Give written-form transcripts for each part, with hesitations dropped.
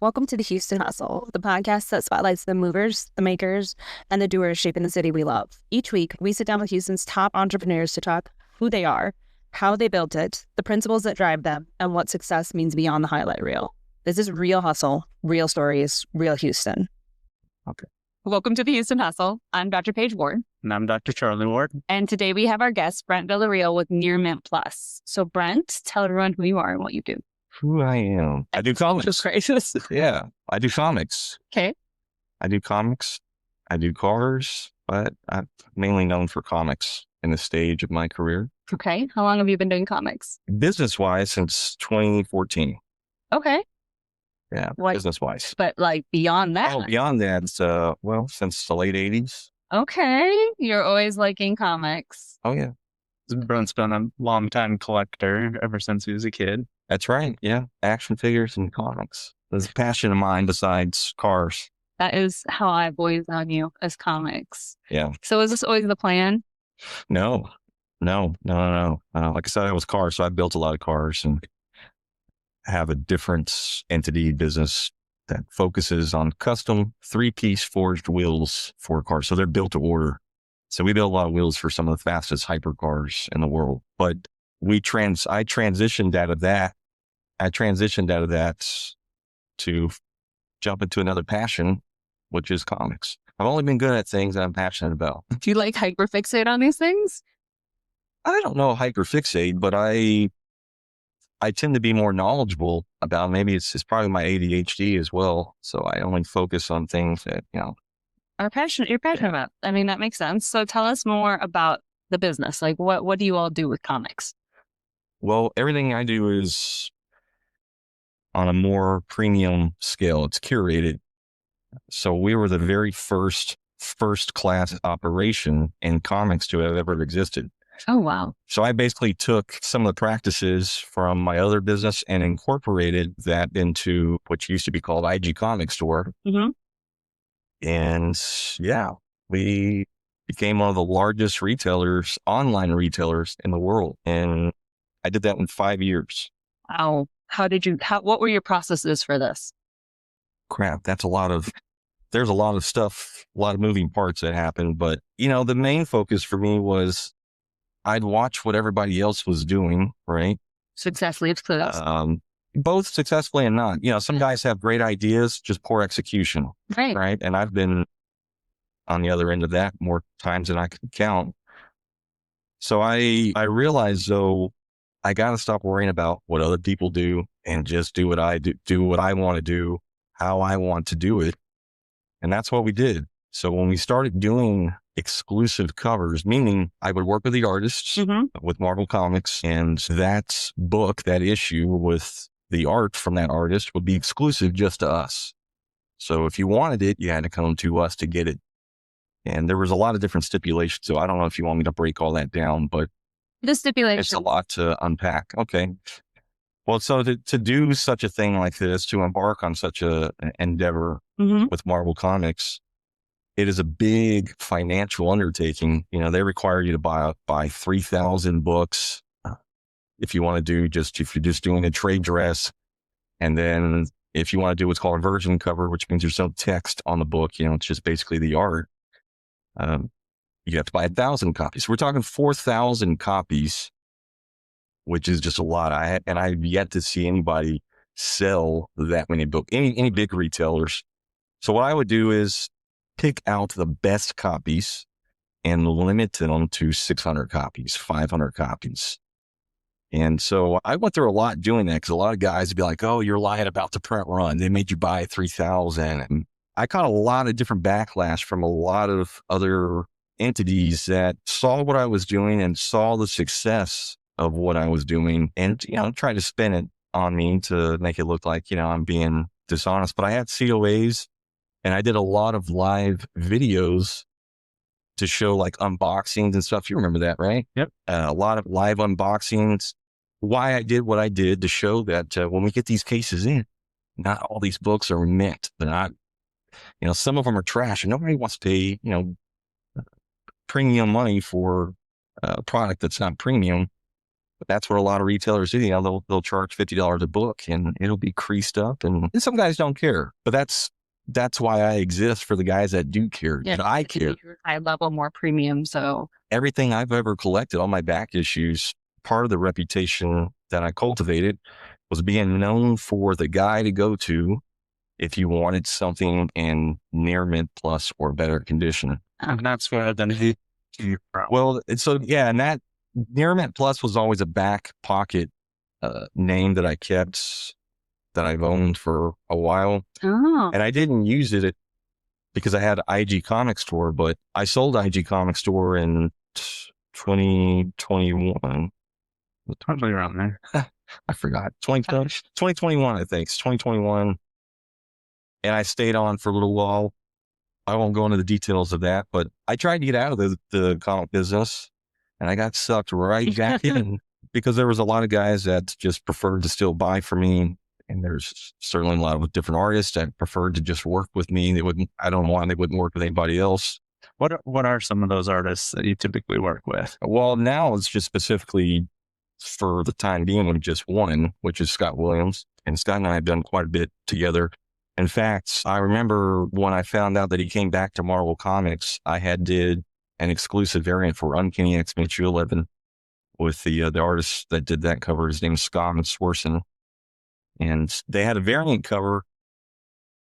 Welcome to the Houston Hustle, the podcast that spotlights the movers, the makers, and the doers shaping the city we love. Each week, we sit down with Houston's top entrepreneurs to talk who they are, how they built it, the principles that drive them, and what success means beyond the highlight reel. This is real hustle, real stories, real Houston. Okay. Welcome to the Houston Hustle. I'm Dr. Paige Ward. And I'm Dr. Charlie Ward. And today we have our guest, Brent Villareal with NearMintPlus. So Brent, tell everyone who you are and what you do. Who I am. I do comics. Crisis. Yeah, I do comics. Okay. I do comics. I do cars, but I'm mainly known for comics in the stage of my career. Okay. How long have you been doing comics? Business-wise, since 2014. Okay. Yeah, What? business-wise. But like beyond that. Oh, beyond that, since the late 80s. Okay. You're always liking comics. Oh, yeah. Brent's been a long-time collector ever since he was a kid. That's right. Yeah. Action figures and comics. There's a passion of mine besides cars. That is how I've always known you, as comics. Yeah. So is this always the plan? No. Like I said, I was cars, so I built a lot of cars and have a different entity business that focuses on custom 3-piece forged wheels for cars. So they're built to order. So we build a lot of wheels for some of the fastest hypercars in the world. But I transitioned out of that. To jump into another passion, which is comics. I've only been good at things that I'm passionate about. Do you like hyperfixate on these things? I don't know hyperfixate, but I tend to be more knowledgeable about, maybe it's probably my ADHD as well. So I only focus on things that, You're passionate about. I mean, that makes sense. So tell us more about the business. Like what do you all do with comics? well, everything I do is on a more premium scale. It's curated. So we were the very first class operation in comics to have ever existed. Oh, wow. So I basically took some of the practices from my other business and incorporated that into what used to be called IG Comic Store. Mm-hmm. And yeah, we became one of the largest online retailers in the world. And I did that in 5 years. Wow. What were your processes for this? Crap, there's a lot of stuff, a lot of moving parts that happened. But, the main focus for me was I'd watch what everybody else was doing, right? Successfully, it's close. Both successfully and not. Some guys have great ideas, just poor execution, Right. right? And I've been on the other end of that more times than I can count. So I realized, though, I got to stop worrying about what other people do and just do what I do what I want to do, how I want to do it. And that's what we did. So when we started doing exclusive covers, meaning I would work with the artists, with Marvel Comics, and that issue with the art from that artist would be exclusive just to us. So if you wanted it, you had to come to us to get it. And there was a lot of different stipulations. So I don't know if you want me to break all that down, but The stipulation. it's a lot to unpack. Okay. Well, so to do such a thing like this, to embark on such an endeavor with Marvel Comics, it is a big financial undertaking. They require you to buy 3,000 books if you want to do if you're just doing a trade dress. And then if you want to do what's called a version cover, which means there's no text on the book, it's just basically the art. You have to buy 1,000 copies. We're talking 4,000 copies, which is just a lot. I've yet to see anybody sell that many books, any big retailers. So what I would do is pick out the best copies and limit them to 600 copies, 500 copies. And so I went through a lot doing that, because a lot of guys would be like, "Oh, you're lying about the print run. They made you buy 3,000. And I caught a lot of different backlash from a lot of other entities that saw what I was doing and saw the success of what I was doing, and, tried to spin it on me to make it look like, I'm being dishonest. But I had COAs, and I did a lot of live videos to show like unboxings and stuff. You remember that, right? Yep. A lot of live unboxings. Why I did what I did, to show that when we get these cases in, not all these books are mint. They're not, some of them are trash, and nobody wants to pay, premium money for a product that's not premium. But that's what a lot of retailers do. They'll charge $50 a book and it'll be creased up, and some guys don't care. But that's why I exist, for the guys that do care. Yeah, and I care. High level, more premium. So everything I've ever collected, all my back issues, part of the reputation that I cultivated was being known for the guy to go to if you wanted something in NearMintPlus or better condition. And that's where then he. Well, and that NearMintPlus was always a back pocket name that I kept, that I've owned for a while. Oh. And I didn't use it because I had IG Comic Store, but I sold IG Comic Store in 2021. Probably around there. I forgot. 2021, I think. It's 2021. And I stayed on for a little while. I won't go into the details of that, but I tried to get out of the comic business, and I got sucked right back in, because there was a lot of guys that just preferred to still buy from me. And there's certainly a lot of different artists that preferred to just work with me. They wouldn't work with anybody else. What are some of those artists that you typically work with? Well, now it's just specifically, for the time being, with just one, which is Scott Williams. And Scott and I have done quite a bit together. In fact, I remember when I found out that he came back to Marvel Comics, I did an exclusive variant for Uncanny X-Men 211 with the artist that did that cover. His name is Scott Swerson. And they had a variant cover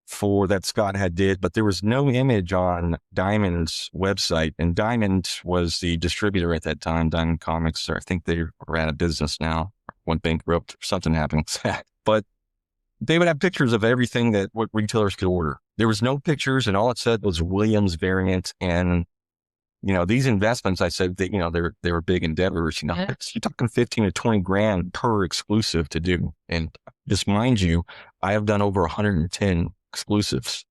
for that Scott did, but there was no image on Diamond's website. And Diamond was the distributor at that time, Diamond Comics. I think they were out of business now, went bankrupt, something happened with that. But they would have pictures of everything that what retailers could order. There was no pictures, and all it said was Williams variant. And, these investments, I said that, they were big endeavors. You're talking 15 to 20 grand per exclusive to do. And just mind you, I have done over 110 exclusives.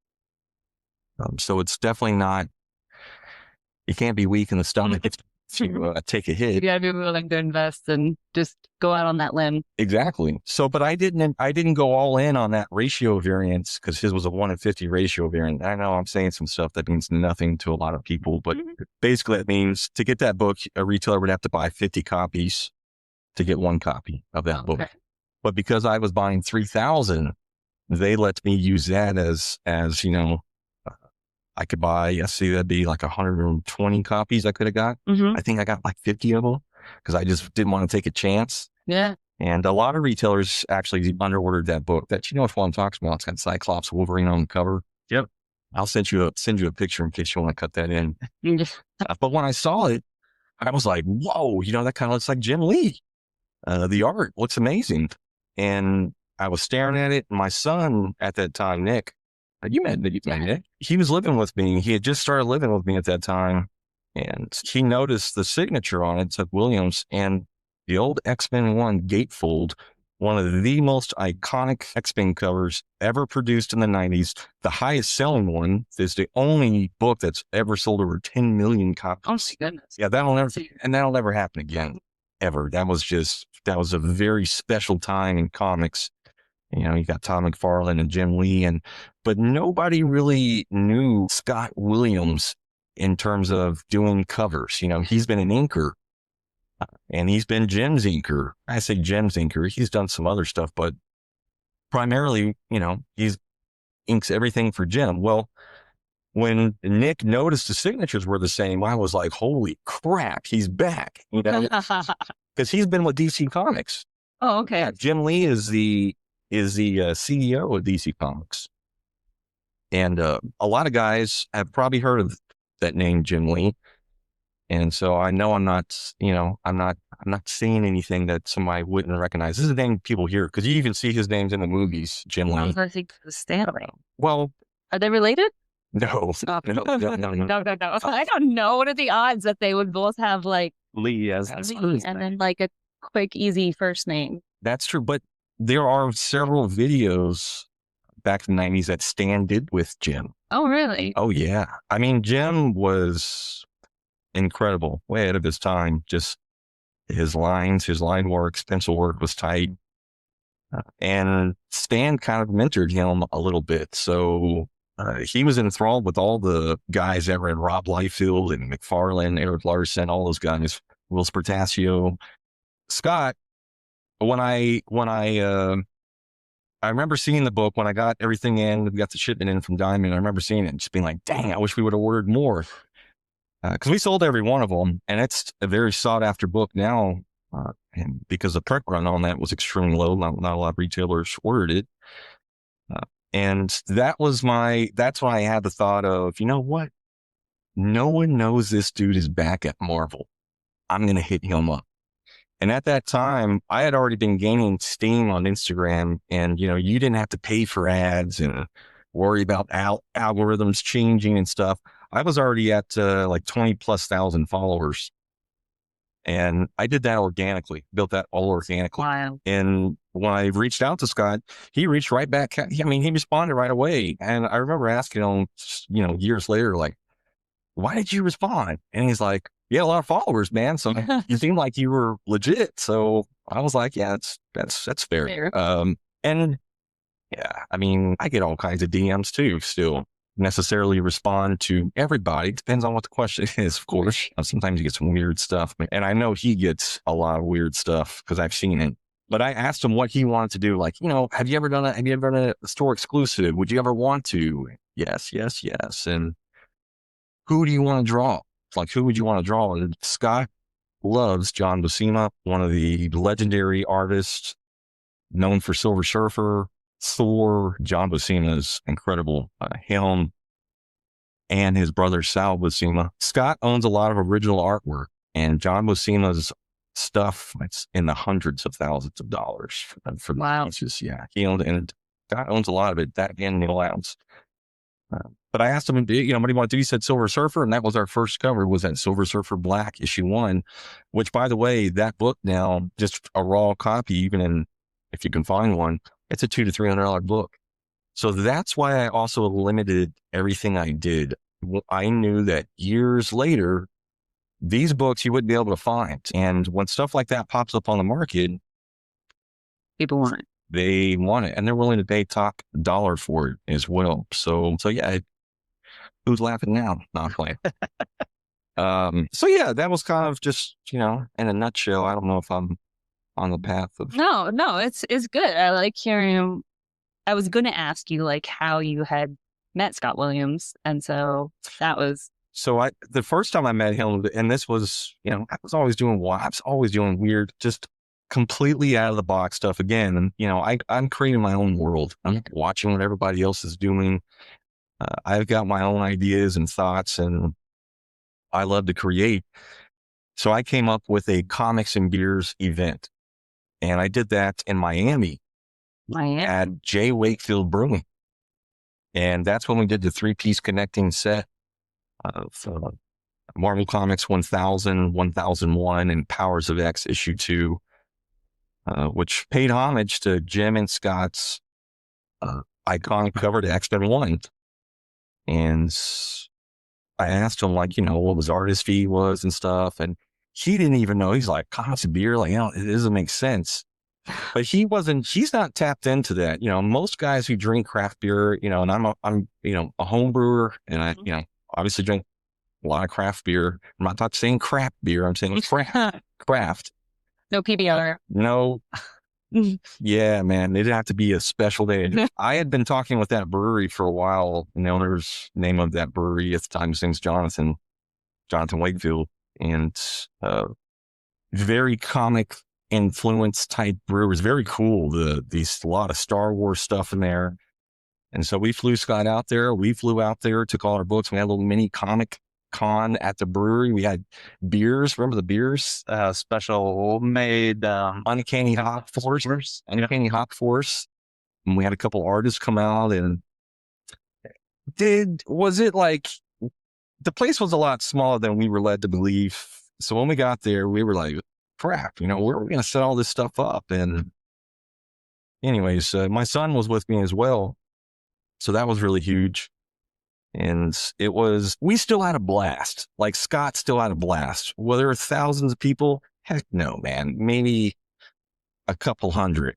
So it's definitely not, you can't be weak in the stomach if you take a hit. You gotta be willing to invest and just go out on that limb. Exactly. So, but I didn't go all in on that ratio variance, because his was a 1-in-50 ratio variant. I know I'm saying some stuff that means nothing to a lot of people, but basically it means to get that book, a retailer would have to buy 50 copies to get one copy of that book. But because I was buying 3,000, they let me use that as I could buy, that'd be like 120 copies I could have got. I think I got like 50 of them, because I just didn't want to take a chance. Yeah. And a lot of retailers actually underordered that book. That, if what I'm talking about, it's got Cyclops Wolverine on the cover. Yep. I'll send you a picture in case you want to cut that in. But when I saw it, I was like, whoa, that kind of looks like Jim Lee. The art looks amazing. And I was staring at it. And my son at that time, Nick, you met Nick. He was living with me. He had just started living with me at that time. And he noticed the signature on it, said Williams, and the old X-Men 1 gatefold, one of the most iconic X-Men covers ever produced in the 90s. The highest selling one is the only book that's ever sold over 10 million copies. Oh, goodness. Yeah, that'll never happen again, ever. That was a very special time in comics. You got Todd McFarlane and Jim Lee, but nobody really knew Scott Williams in terms of doing covers. He's been an inker, and he's been Jim's inker. I say Jim's inker. He's done some other stuff, but primarily, he's inks everything for Jim. Well, when Nick noticed the signatures were the same, I was like, holy crap, he's back. Because he's been with DC Comics. Oh, okay. Yeah, Jim Lee is the CEO of DC Comics. And a lot of guys have probably heard of that name, Jim Lee. And so I know I'm not seeing anything that somebody wouldn't recognize. This is a name people hear, because you even see his names in the movies, Jim Lee. I think the Stanley. Well, are they related? No. No. I don't know. What are the odds that they would both have like Lee as Lee, and then like a quick, easy first name? That's true. But there are several videos back in the 90s that Stan did with Jim. Oh, really? Oh, yeah. I mean, Jim was incredible, way ahead of his time. Just his line work, pencil work was tight. And Stan kind of mentored him a little bit. So he was enthralled with all the guys that were in Rob Liefeld and McFarlane, Eric Larson, all those guys, Will Spartasio. Scott, I remember seeing the book when I got everything in, we got the shipment in from Diamond. I remember seeing it and just being like, dang, I wish we would have ordered more. Because we sold every one of them, and it's a very sought after book now. And because the print run on that was extremely low, not a lot of retailers ordered it. And that's when I had the thought of, you know what? No one knows this dude is back at Marvel. I'm going to hit him up. And at that time, I had already been gaining steam on Instagram, and, you didn't have to pay for ads and worry about algorithms changing and stuff. I was already at like 20,000+ followers. And I did that organically, built that all organically. Wow. And when I reached out to Scott, he reached right back. He responded right away. And I remember asking him, years later, like, why did you respond? And he's like, yeah, a lot of followers, man. So you seem like you were legit. So I was like, yeah, that's fair. And yeah, I get all kinds of DMs too, still. Necessarily respond to everybody. Depends on what the question is, of course. Sometimes you get some weird stuff. And I know he gets a lot of weird stuff because I've seen it. But I asked him what he wanted to do. Like, have you ever done a store exclusive? Would you ever want to? Yes. And who do you want to draw? Like, who would you want to draw? And Scott loves John Buscema, one of the legendary artists known for Silver Surfer, Thor. John Buscema is incredible. Him and his brother Sal Buscema. Scott owns a lot of original artwork, and John Buscema's stuff, it's in the hundreds of thousands of dollars for wow. pieces. Yeah, he owns, and Scott owns a lot of it. That and Neil Adams. But I asked him, what do you want to do? He said Silver Surfer, and that was our first cover, was that Silver Surfer Black issue 1, which, by the way, that book now, just a raw copy, even if you can find one, it's a $200 to $300 book. So that's why I also limited everything I did. I knew that years later, these books you wouldn't be able to find. And when stuff like that pops up on the market, people want it. They want it, and they're willing to pay top dollar for it as well. So yeah, who's laughing now? Not playing. So yeah, that was kind of just, in a nutshell. I don't know if I'm on the path of. No, it's good. I like hearing. I was going to ask you like how you had met Scott Williams, and so that was. So the first time I met him, and this was, I was always doing weird, just completely out of the box stuff again. And, I'm creating my own world. I'm watching what everybody else is doing. I've got my own ideas and thoughts, and I love to create. So I came up with a comics and beers event, and I did that in Miami at J. Wakefield Brewing. And that's when we did the 3-piece connecting set of Marvel Comics 1000, 1001, and Powers of X issue 2. Which paid homage to Jim and Scott's iconic cover to X-Men 1. And I asked him, like, what his artist fee was and stuff. And he didn't even know. He's like, comics and beer, like, it doesn't make sense. But he's not tapped into that. Most guys who drink craft beer, and I'm a home brewer, and I, obviously drink a lot of craft beer. I'm not saying craft beer. I'm saying craft. No PBR. No. Yeah, man. It'd have to be a special day. I had been talking with that brewery for a while, and the owner's name of that brewery at the time, his name's Jonathan Wakefield, and very comic influence type brewers. Very cool. A lot of Star Wars stuff in there. And so we flew Scott out there. We flew out there, took all our books. We had a little mini comic con at the brewery. We had beers. Remember the beers? Special made Uncanny Hop Force. Uncanny Hop Force. And we had a couple artists come out, and was it like the place was a lot smaller than we were led to believe. So when we got there, we were like, crap, where are we going to set all this stuff up? And anyways, my son was with me as well. So that was really huge. And we still had a blast. Like Scott still had a blast. Were there thousands of people? Heck no, man. Maybe a couple hundred.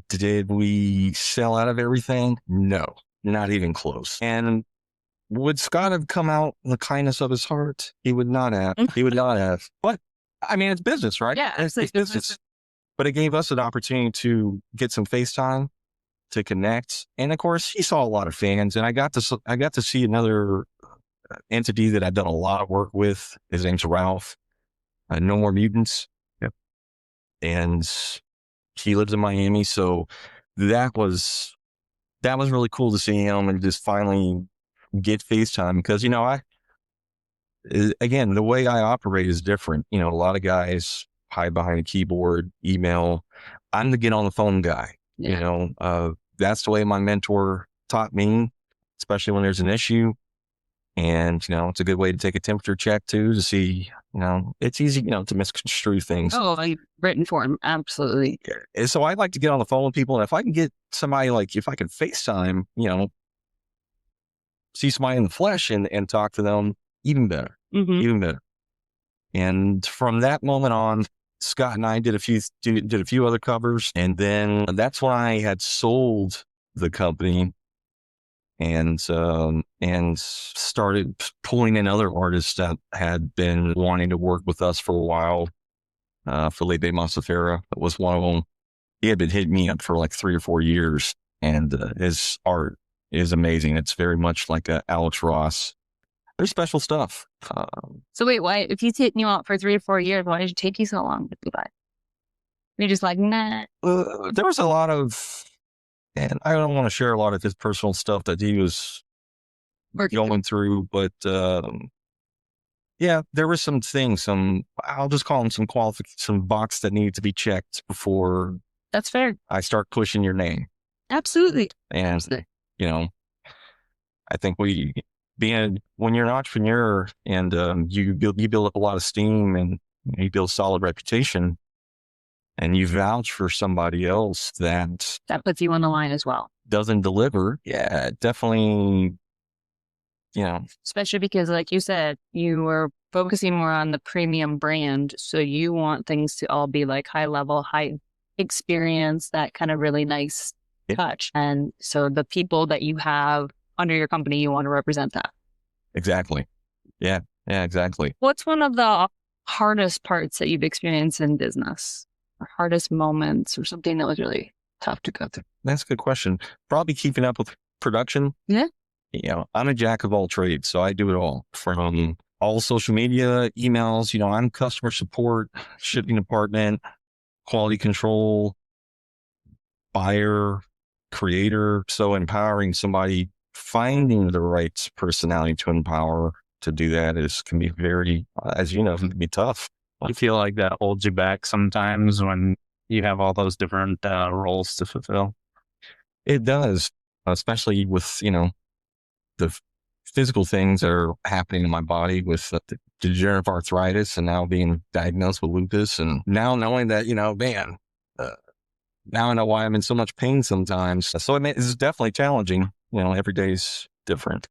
Did we sell out of everything? No, not even close. And would Scott have come out in the kindness of his heart? He would not have. He would not have. But I mean, it's business, right? Yeah, It's business. But it gave us an opportunity to get some FaceTime, to connect. And of course, he saw a lot of fans, and I got to see another entity that I've done a lot of work with. His name's Ralph, No More Mutants. Yep. And he lives in Miami. So that was really cool to see him and just finally get FaceTime, because, again, the way I operate is different. A lot of guys hide behind a keyboard, email. I'm the get on the phone guy. Yeah. That's the way my mentor taught me, especially when there's an issue. And, it's a good way to take a temperature check too, to see, it's easy, to misconstrue things. Oh, like written form. Absolutely. And so I like to get on the phone with people. And if I can get somebody, like if I can FaceTime, see somebody in the flesh and talk to them, even better, even better. And from that moment on, Scott and I did a few other covers. And then that's when I had sold the company and started pulling in other artists that had been wanting to work with us for a while. Felipe Masafera was one of them. He had been hitting me up for like 3 or 4 years, and his art is amazing. It's very much like Alex Ross. There's special stuff. So wait, why, if he's hitting you out for 3 or 4 years, why did it take you so long to do that? You're just like, nah. There was a lot of, and I don't want to share a lot of his personal stuff that he was going through, but yeah, there were some things, I'll just call them some box that needed to be checked before. That's fair. I start pushing your name. Absolutely. And, I think when you're an entrepreneur and you build up a lot of steam and you build a solid reputation, and you vouch for somebody else that puts you on the line as well. Doesn't deliver. Yeah, definitely. Especially because, like you said, you were focusing more on the premium brand. So you want things to all be like high level, high experience, that kind of really nice touch. And so the people that you have under your company, you want to represent that. Exactly. Yeah, exactly. What's one of the hardest parts that you've experienced in business, or hardest moments, or something that was really tough to go through? That's a good question. Probably keeping up with production. Yeah. I'm a jack of all trades, so I do it all, from all social media, emails. I'm customer support, shipping department, quality control, buyer, creator. So empowering somebody, finding the right personality to empower to do that can be very, as you know, it can be tough. I feel like that holds you back sometimes when you have all those different roles to fulfill. It does, especially with, the physical things that are happening in my body with degenerative arthritis, and now being diagnosed with lupus, and now knowing that, man, now I know why I'm in so much pain sometimes. So it's definitely challenging. Every day's different.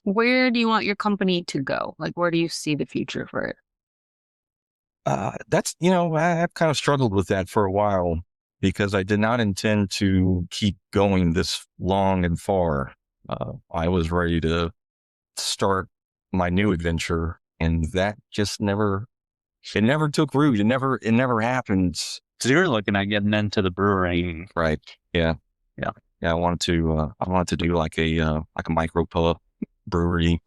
Where do you want your company to go? Like, where do you see the future for it? That's, I've kind of struggled with that for a while, because I did not intend to keep going this long and far. I was ready to start my new adventure, and that just never took root. It never happened. So you're looking at getting into the brewing, right? Yeah. I wanted to do like a micro pub brewery,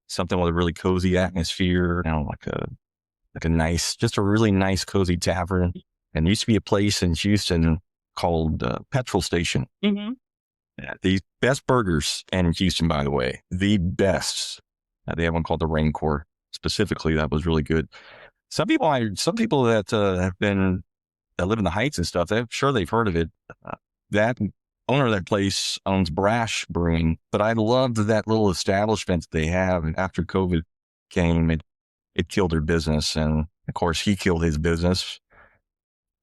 something with a really cozy atmosphere. Like a nice, just a really nice, cozy tavern. And there used to be a place in Houston called Petrol Station. Mm-hmm. Yeah, the best burgers, and in Houston, by the way, the best. They have one called the Rain Corps specifically. That was really good. Some people that live in the Heights and stuff, I'm sure they've heard of it. That owner of that place owns Brash Brewing, but I loved that little establishment that they have. And after COVID came, it killed their business. And of course, he killed his business,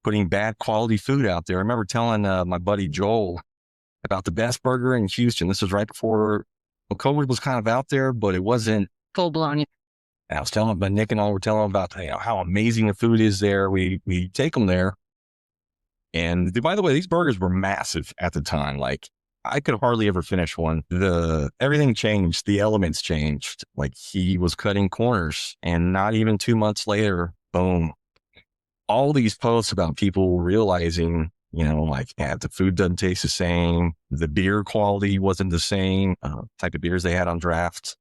putting bad quality food out there. I remember telling my buddy Joel about the best burger in Houston. This was right before COVID was kind of out there, but it wasn't full blown. And I was telling him, but Nick and I were telling him about how amazing the food is there. We take them there. And by the way, these burgers were massive at the time. Like, I could hardly ever finish one. Everything changed. The elements changed. Like, he was cutting corners, and not even 2 months later, boom. All these posts about people realizing, like, yeah, the food doesn't taste the same. The beer quality wasn't the same type of beers they had on draft.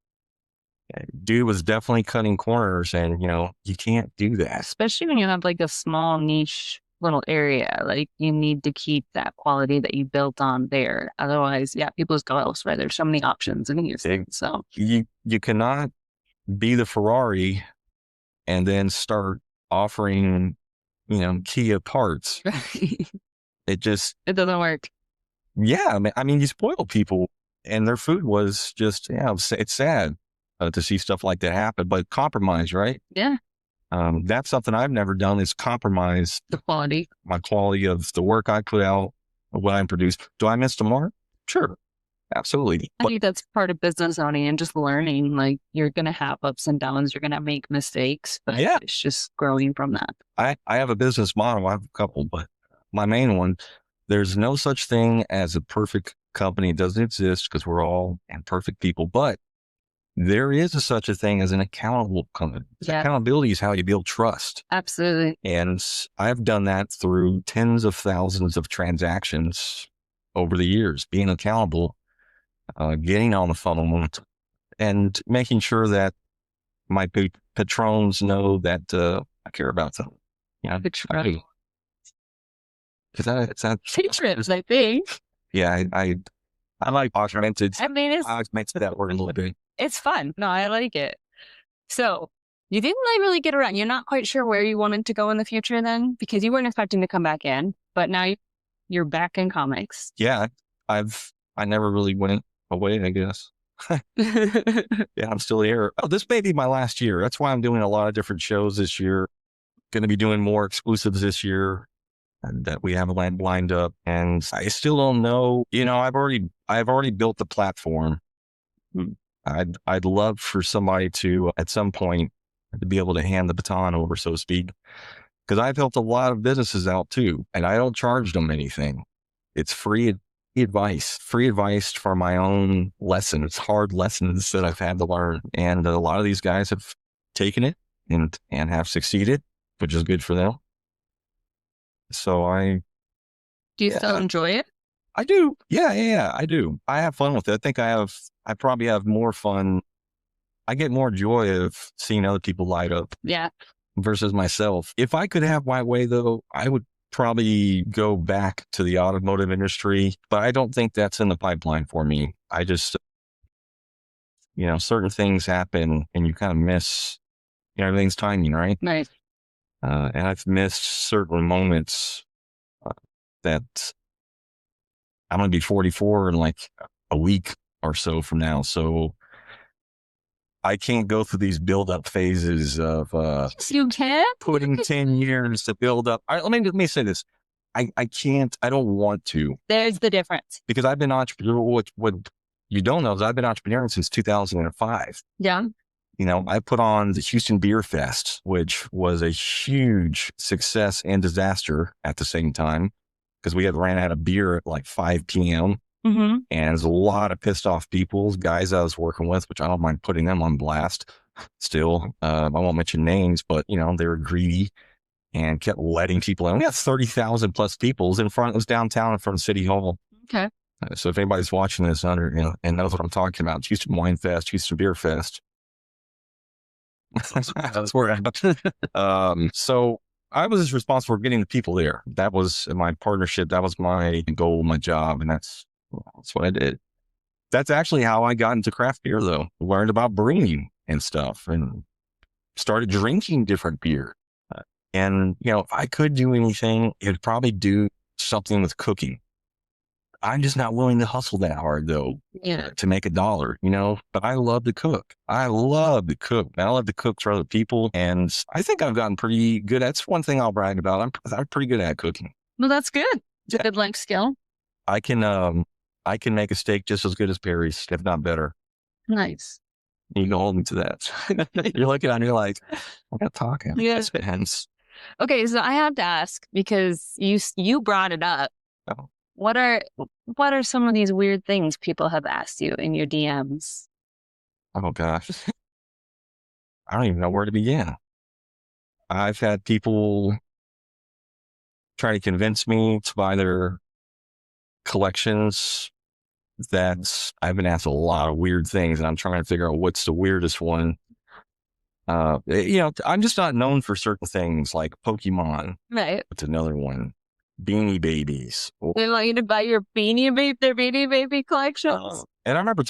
Dude was definitely cutting corners, and, you can't do that. Especially when you have like a small niche little area, like you need to keep that quality that you built on there. Otherwise, yeah, people just go elsewhere. There's so many options and things. So you cannot be the Ferrari and then start offering, Kia parts. It doesn't work. Yeah. I mean, you spoil people, and their food was just, it's sad to see stuff like that happen, but compromise, right? Yeah. That's something I've never done, is compromise my quality of the work I put out, what I produce. Do I miss the mark? Sure. Absolutely. I think that's part of business owning and just learning. Like, you're going to have ups and downs. You're going to make mistakes, but it's just growing from that. I have a business model. I have a couple, but my main one, there's no such thing as a perfect company. It doesn't exist, because we're all imperfect people, but there is such a thing as an accountable company. Yeah. Accountability is how you build trust. Absolutely. And I've done that through tens of thousands of transactions over the years, being accountable, getting on the phone, and making sure that my patrons know that I care about them. Yeah, I do. Because that's patrons, I think. Yeah, I like augmented. I mean, I augmented that word a little bit. It's fun. No, I like it. So you didn't like really get around. You're not quite sure where you wanted to go in the future then, because you weren't expecting to come back in, but now you're back in comics. Yeah, I never really went away, I guess. Yeah, I'm still here. Oh, this may be my last year. That's why I'm doing a lot of different shows this year. Going to be doing more exclusives this year that we have lined up. And I still don't know, I've already built the platform. I'd love for somebody to, at some point, to be able to hand the baton over, so to speak, because I've helped a lot of businesses out too, and I don't charge them anything. It's free advice for my own lessons, hard lessons that I've had to learn. And a lot of these guys have taken it and have succeeded, which is good for them. So do you still enjoy it? I do. Yeah, I do. I have fun with it. I think I probably have more fun. I get more joy of seeing other people light up. Yeah. Versus myself. If I could have my way, though, I would probably go back to the automotive industry, but I don't think that's in the pipeline for me. I just, certain things happen and you kind of miss, everything's timing, right? Right. And I've missed certain moments that I'm going to be 44 in like a week or so from now. So I can't go through these build-up phases of you can putting 10 years to build up. Let me say this. I can't, I don't want to. There's the difference. Because I've been entrepreneur. What you don't know is I've been entrepreneuring since 2005. Yeah. I put on the Houston Beer Fest, which was a huge success and disaster at the same time, because we had ran out of beer at like 5 p.m. Mm-hmm. And there's a lot of pissed off people, guys I was working with, which I don't mind putting them on blast still. I won't mention names, but they were greedy and kept letting people in. We got 30,000 plus people in front. It was downtown in front of City Hall. Okay. So if anybody's watching this and knows what I'm talking about, Houston Wine Fest, Houston Beer Fest. That's where so I was responsible for getting the people there. That was my partnership. That was my goal, my job. And that's what I did. That's actually how I got into craft beer, though. Learned about brewing and stuff and started drinking different beer. And, if I could do anything, it'd probably do something with cooking. I'm just not willing to hustle that hard, though, to make $1, but I love to cook. I love to cook for other people. And I think I've gotten pretty good. That's one thing I'll brag about. I'm pretty good at cooking. Well, that's good. It's a good life skill. I can make a steak just as good as Perry's, if not better. Nice. You can hold me to that. You're looking at me like, I'm not talking. Yeah. Hence. Okay, so I have to ask, because you brought it up. Oh. What are some of these weird things people have asked you in your DMs? Oh gosh. I don't even know where to begin. I've had people try to convince me to buy their collections. I've been asked a lot of weird things, and I'm trying to figure out what's the weirdest one. I'm just not known for certain things like Pokemon. Right. It's another one. Beanie Babies. They want you to buy their Beanie Baby collections. And I remember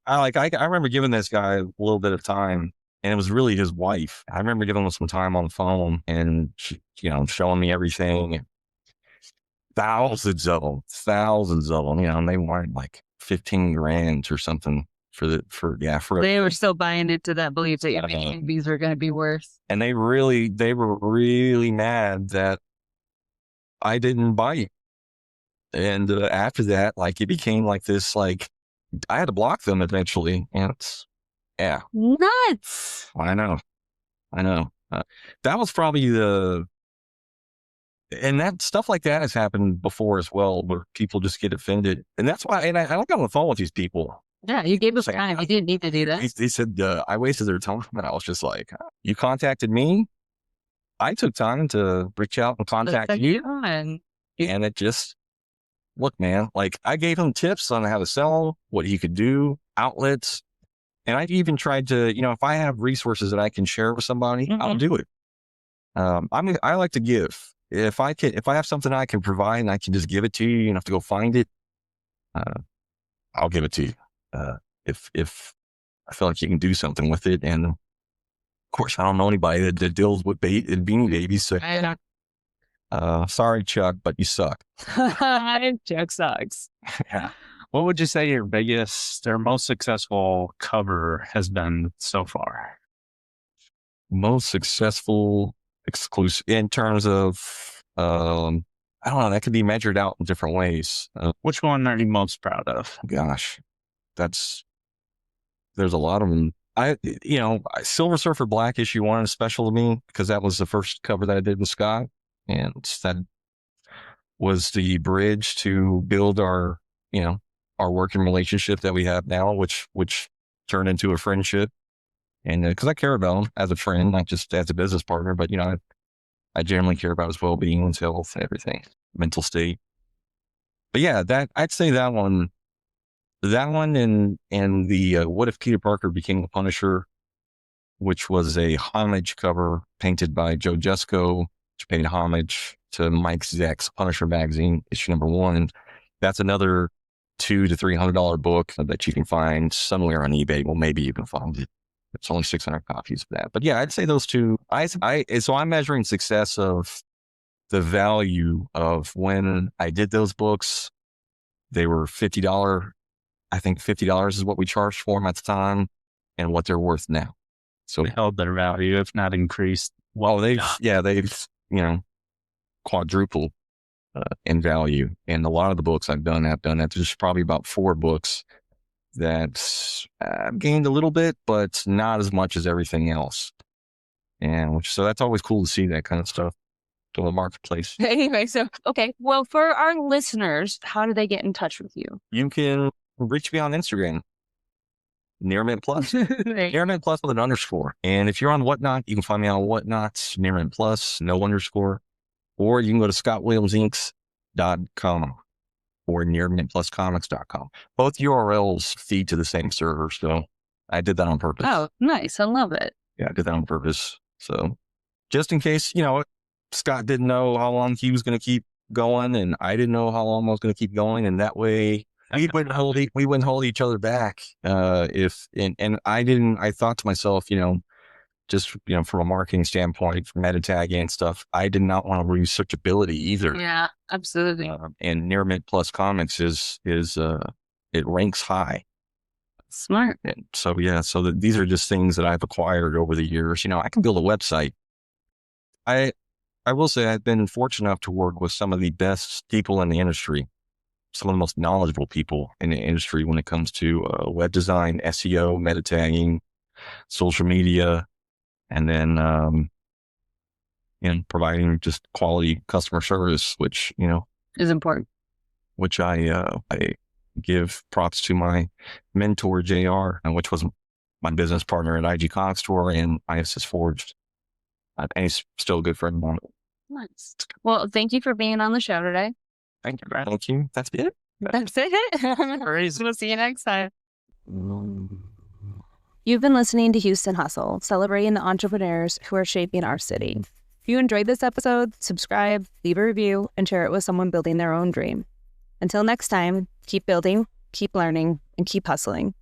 I remember giving this guy a little bit of time, and it was really his wife. I remember giving him some time on the phone, and she, showing me everything. Thousands of them, and they wanted like 15 grand or something they were still buying into that belief that your babies were going to be worth. And they were really mad that I didn't buy it. And after that, like, it became like this, like, I had to block them eventually. And it's, nuts. I know. That was probably and that stuff like that has happened before as well, where people just get offended. And that's why, and I don't get on the phone with these people. Yeah, you gave us time. You didn't need to do that. They said, I wasted their time. And I was just like, you contacted me. I took time to reach out and contact you. And it just, look, man, like, I gave him tips on how to sell, what he could do, outlets. And I even tried to, if I have resources that I can share with somebody, I'll do it. I like to give. If I have something I can provide and I can just give it to you, you don't have to go find it. I'll give it to you. If I feel like you can do something with it. And of course, I don't know anybody that deals with Beanie Babies. So, sorry, Chuck, but you suck. Chuck sucks. Yeah. What would you say your biggest or most successful cover has been so far? Most successful exclusive in terms of, I don't know, that could be measured out in different ways. Which one are you most proud of? Gosh, there's a lot of them. Silver Surfer Black issue 1 is special to me because that was the first cover that I did with Scott. And that was the bridge to build our working relationship that we have now, which turned into a friendship. And because I care about him as a friend, not just as a business partner, but, I generally care about his well-being, his health, everything, mental state. But yeah, I'd say that one and the What If Peter Parker Became the Punisher, which was a homage cover painted by Joe Jusko, which paid homage to Mike Zeck's Punisher magazine, issue number 1. That's another $200 to $300 book that you can find somewhere on eBay. Well, maybe you can find it. It's only 600 copies of that. But yeah, I'd say those two. So I'm measuring success of the value of when I did those books. They were $50. I think $50 is what we charged for them at the time and what they're worth now. So they held their value, if not increased. Well, they've quadrupled in value. And a lot of the books I've done that. There's probably about 4 books that I've gained a little bit, but not as much as everything else. And so that's always cool to see that kind of stuff to the marketplace. Anyway, well, for our listeners, how do they get in touch with you? You can reach me on Instagram, NearMintPlus, NearMintPlus with an underscore. And if you're on Whatnot, you can find me on Whatnot, NearMintPlus, no underscore, or you can go to scottwilliamsinc.com. or NearMintPlusComics.com. Both URLs feed to the same server, so I did that on purpose. Oh, nice. I love it. Yeah, I did that on purpose. So just in case, Scott didn't know how long he was going to keep going, and I didn't know how long I was going to keep going, and that way we wouldn't hold each other back. I thought to myself, just, from a marketing standpoint, from meta tagging and stuff, I did not want to lose searchability either. Yeah, absolutely. And NearMintPlus Comics it ranks high. Smart. And so, these are just things that I've acquired over the years. I can build a website. I will say I've been fortunate enough to work with some of the best people in the industry, some of the most knowledgeable people in the industry when it comes to web design, SEO, meta tagging, social media, and then, providing just quality customer service, which, is important. Which I give props to my mentor, JR, which was my business partner at IG Comic Store and ISS Forged. and he's still a good friend of mine. Nice. Well, thank you for being on the show today. Thank you, Brent. Thank you. That's it. That's it. Crazy. We'll see you next time. You've been listening to Houston Hustle, celebrating the entrepreneurs who are shaping our city. If you enjoyed this episode, subscribe, leave a review, and share it with someone building their own dream. Until next time, keep building, keep learning, and keep hustling.